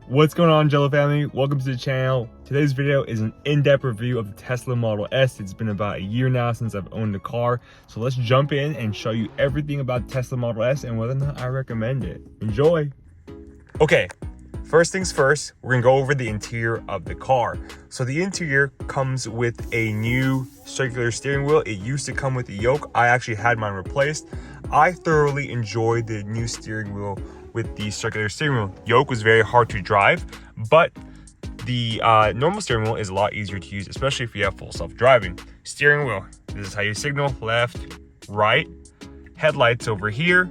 What's going on, Angelo family? Welcome to the channel. Today's video is an in-depth review of the Tesla Model S. It's been about a year now since I've owned the car. So let's jump in and show you everything about the Tesla Model S and whether or not I recommend it. Enjoy. Okay, first things first, we're gonna go over the interior of the car. So the interior comes with a new circular steering wheel. It used to come with a yoke. I actually had mine replaced. I thoroughly enjoyed the new steering wheel with the circular steering wheel. Yoke was very hard to drive, but the normal steering wheel is a lot easier to use, especially if you have full self-driving. Steering wheel, this is how you signal: left, right, headlights over here,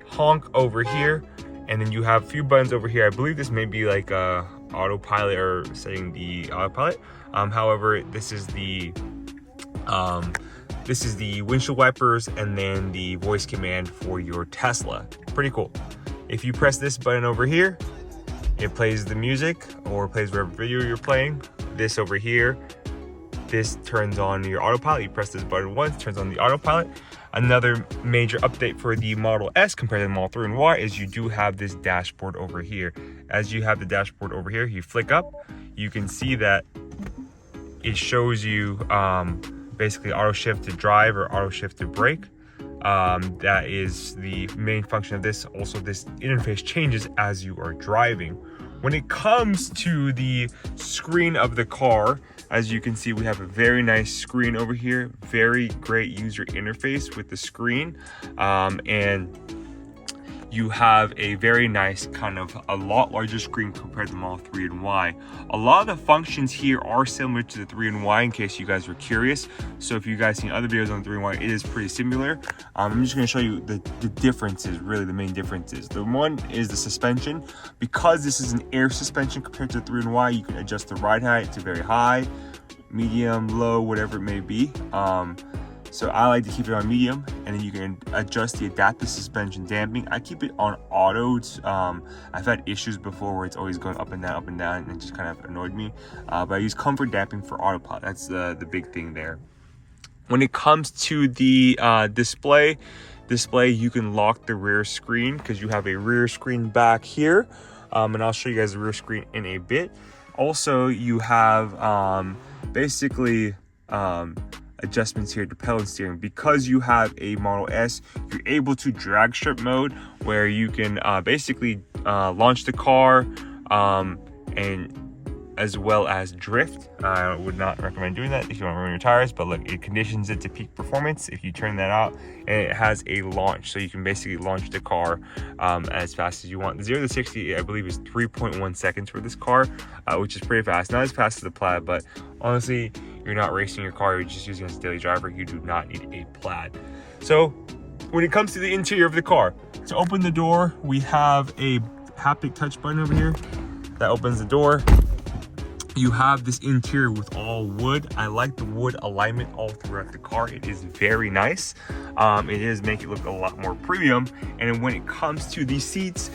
honk over here, and then you have a few buttons over here. I believe this may be like autopilot or setting the autopilot. However, this is the windshield wipers and then the voice command for your Tesla. Pretty cool. If you press this button over here, it plays the music or plays whatever video you're playing. This over here, this turns on your autopilot. You press this button once, turns on the autopilot. Another major update for the Model S compared to the Model 3 and Y is you do have this dashboard over here. As you have the dashboard over here, you flick up, you can see that it shows you basically auto shift to drive or auto shift to brake. That is the main function of this. Also, this interface changes as you are driving. When it comes to the screen of the car, as you can see, we have a very nice screen over here. Very great user interface with the screen. And you have a very nice kind of a lot larger screen compared to the Model 3 and Y. A lot of the functions here are similar to the 3 and Y in case you guys were curious. So if you guys seen other videos on the 3 and Y, it is pretty similar. I'm just gonna show you the differences, really the main differences. The one is the suspension. Because this is an air suspension compared to the 3 and Y, you can adjust the ride height to very high, medium, low, whatever it may be. So I like to keep it on medium, and then you can adjust the adaptive suspension damping. I keep it on auto. I've had issues before where it's always going up and down, and it just kind of annoyed me. But I use comfort damping for autopilot. That's the big thing there. When it comes to the display, you can lock the rear screen because you have a rear screen back here. And I'll show you guys the rear screen in a bit. Also, you have basically adjustments here to pedal and steering. Because you have a Model S, you're able to drag strip mode where you can basically launch the car and as well as drift. I would not recommend doing that if you want to run your tires, but look, it conditions it to peak performance if you turn that out, and it has a launch, so you can basically launch the car as fast as you want. The 0 to 60, I believe, is 3.1 seconds for this car, which is pretty fast. Not as fast as the Plaid, but honestly, you're not racing your car, you're just using it as a daily driver. You do not need a Plaid. So when it comes to the interior of the car, to open the door, we have a haptic touch button over here that opens the door. You have this interior with all wood. I like the wood alignment all throughout the car. It is very nice. It does make it look a lot more premium. And when it comes to the seats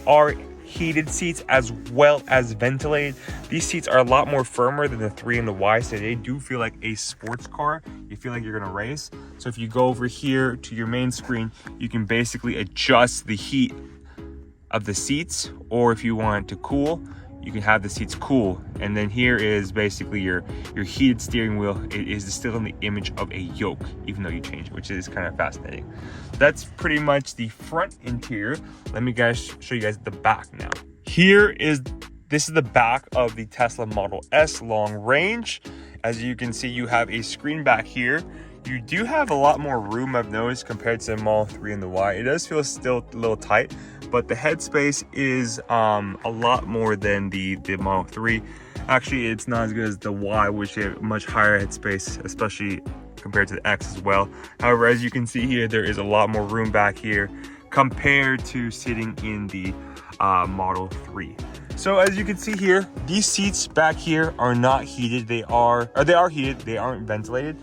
are heated seats as well as ventilated. These seats are a lot more firmer than the 3 and the Y, so they do feel like a sports car. You feel like you're gonna race. So if you go over here to your main screen, you can basically adjust the heat of the seats, or if you want it to cool, you can have the seats cool. And then here is basically your heated steering wheel. It is still in the image of a yoke, even though you change it, which is kind of fascinating. That's pretty much the front interior. Let me show you guys the back now. This is the back of the Tesla Model S long range. As you can see, you have a screen back here. You do have a lot more room, I've noticed, compared to the Model 3 and the Y. It does feel still a little tight, but the headspace is a lot more than the Model 3. Actually, it's not as good as the Y, which has much higher headspace, especially compared to the X as well. However, as you can see here, there is a lot more room back here compared to sitting in the Model 3. So as you can see here, these seats back here are not heated. They are heated, they aren't ventilated.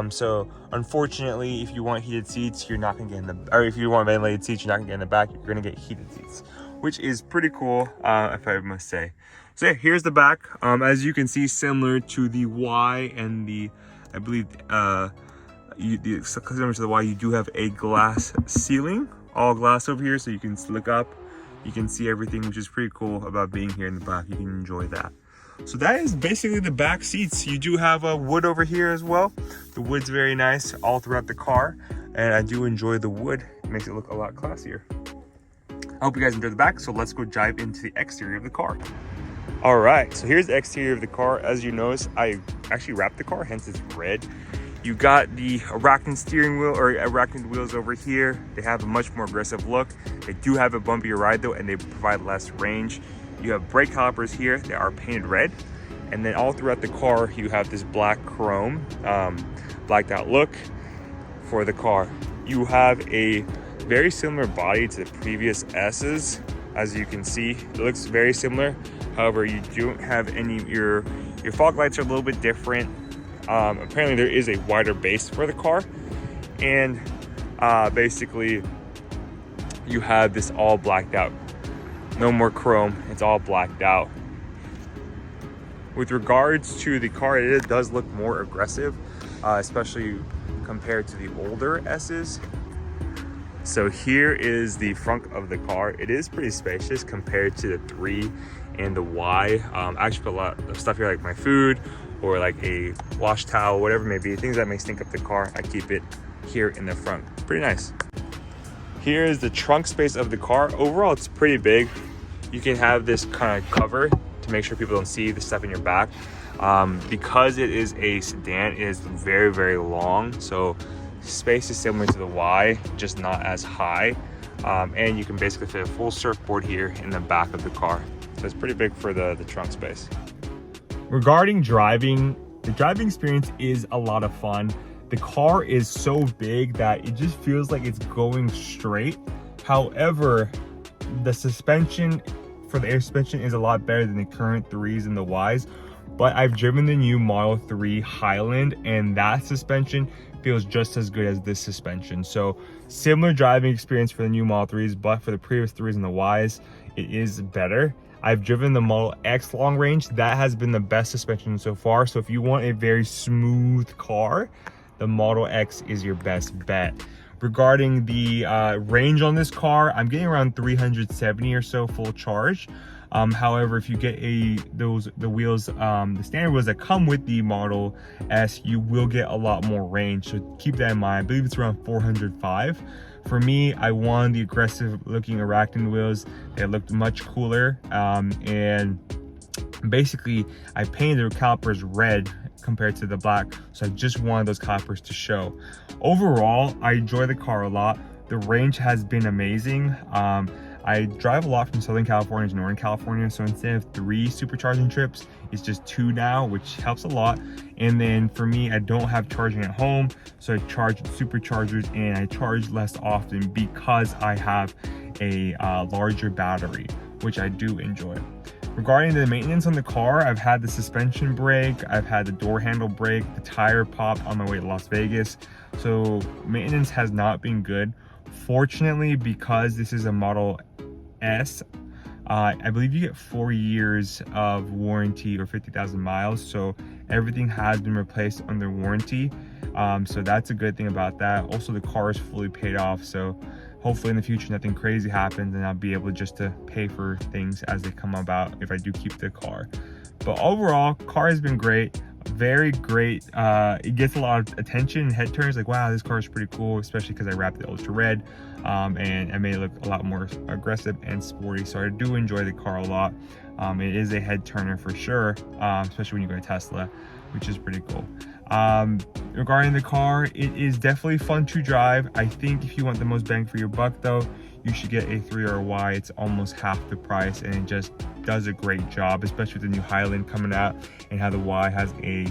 So unfortunately, if you want heated seats, you're not gonna get in the, or if you want ventilated seats, you're not gonna get in the back, you're gonna get heated seats, which is pretty cool, if I must say. So yeah, here's the back. As you can see, similar to the Y and the, I believe, similar to the Y, you do have a glass ceiling, all glass over here, so you can look up. You can see everything, which is pretty cool about being here in the back. You can enjoy that. So that is basically the back seats. You do have a wood over here as well. The wood's very nice all throughout the car, and I do enjoy the wood. It makes it look a lot classier. I hope you guys enjoy the back, so let's go dive into the exterior of the car. All right, so here's the exterior of the car. As you notice, I actually wrapped the car, hence it's red. You got the arachnid steering wheel, or arachnid wheels over here. They have a much more aggressive look. They do have a bumpier ride though, and they provide less range. You have brake calipers here. They are painted red. And then all throughout the car, you have this black chrome, blacked out look for the car. You have a very similar body to the previous S's. As you can see, it looks very similar. However, you don't have any, your fog lights are a little bit different. Apparently there is a wider base for the car. And basically you have this all blacked out. No more chrome, it's all blacked out. With regards to the car, it does look more aggressive, especially compared to the older S's. So here is the front of the car. It is pretty spacious compared to the 3 and the Y. I actually put a lot of stuff here, like my food or like a wash towel, whatever it may be, things that may stink up the car. I keep it here in the front. Pretty nice. Here is the trunk space of the car. Overall, it's pretty big. You can have this kind of cover to make sure people don't see the stuff in your back. Because it is a sedan, it is very, very long. So space is similar to the Y, just not as high. And you can basically fit a full surfboard here in the back of the car. So it's pretty big for the trunk space. Regarding driving, the driving experience is a lot of fun. The car is so big that it just feels like it's going straight. However, the suspension for the air suspension is a lot better than the current 3s and the Ys. But I've driven the new Model 3 Highland, and that suspension feels just as good as this suspension. So similar driving experience for the new Model 3s, but for the previous 3s and the Ys, it is better. I've driven the Model X long range. That has been the best suspension so far. So if you want a very smooth car, the Model X is your best bet. Regarding the range on this car, I'm getting around 370 or so full charge. However, if you get the wheels, the standard wheels that come with the Model S, you will get a lot more range. So keep that in mind. I believe it's around 405. For me, I wanted the aggressive looking arachnid wheels. They looked much cooler. And basically, I painted the calipers red compared to the black, so I just wanted those calipers to show. Overall, I enjoy the car a lot. The range has been amazing. I drive a lot from Southern California to Northern California, so instead of 3 supercharging trips, it's just 2 now, which helps a lot. And then for me, I don't have charging at home, so I charge superchargers, and I charge less often because I have a larger battery, which I do enjoy. Regarding the maintenance on the car, I've had the suspension break, I've had the door handle break, the tire pop on my way to Las Vegas. So maintenance has not been good. Fortunately, because this is a Model S, I believe you get 4 years of warranty or 50,000 miles. So everything has been replaced under warranty. So that's a good thing about that. Also, the car is fully paid off. So hopefully in the future, nothing crazy happens and I'll be able just to pay for things as they come about if I do keep the car. But overall, car has been great. Very great. It gets a lot of attention and head turns, like, wow, this car is pretty cool, especially because I wrapped it ultra red, and I made it look a lot more aggressive and sporty. So I do enjoy the car a lot. It is a head turner for sure, especially when you go to Tesla, which is pretty cool. Regarding the car, it is definitely fun to drive. I think if you want the most bang for your buck though, you should get a 3 or a Y. It's almost half the price and it just does a great job, especially with the new Highland coming out and how the Y has a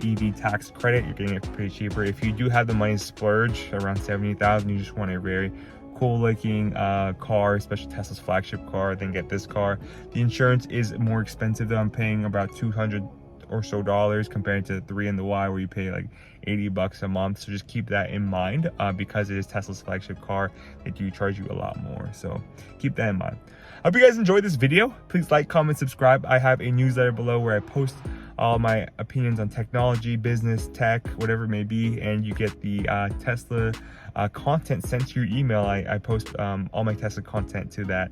EV tax credit. You're getting it pretty cheaper. If you do have the money to splurge around 70,000, you just want a very cool looking car, especially Tesla's flagship car, then get this car. The insurance is more expensive though. I'm paying about $200 or so compared to the 3 and the Y, where you pay like $80 a month. So just keep that in mind, because it is Tesla's flagship car, they do charge you a lot more. So keep that in mind. I hope you guys enjoyed this video. Please like, comment, subscribe. I have a newsletter below where I post all my opinions on technology, business, tech, whatever it may be, and you get the Tesla content sent to your email. I post all my Tesla content to that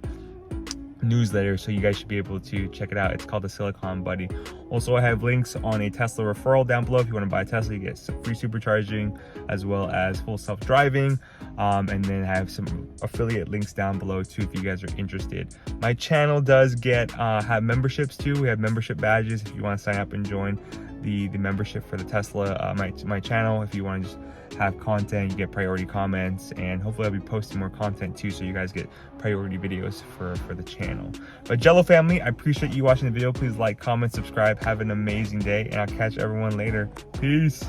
newsletter, so you guys should be able to check it out. It's called the Silicon Buddy. Also, I have links on a Tesla referral down below. If you want to buy a Tesla, you get some free supercharging as well as full self-driving, and then I have some affiliate links down below too if you guys are interested. My channel does get have memberships too. We have membership badges if you want to sign up and join the membership for the Tesla my channel. If you want to just have content, you get priority comments, and hopefully I'll be posting more content too, so you guys get priority videos for the channel. But Jello family, I appreciate you watching the video. Please like, comment, subscribe. Have an amazing day, and I'll catch everyone later. Peace.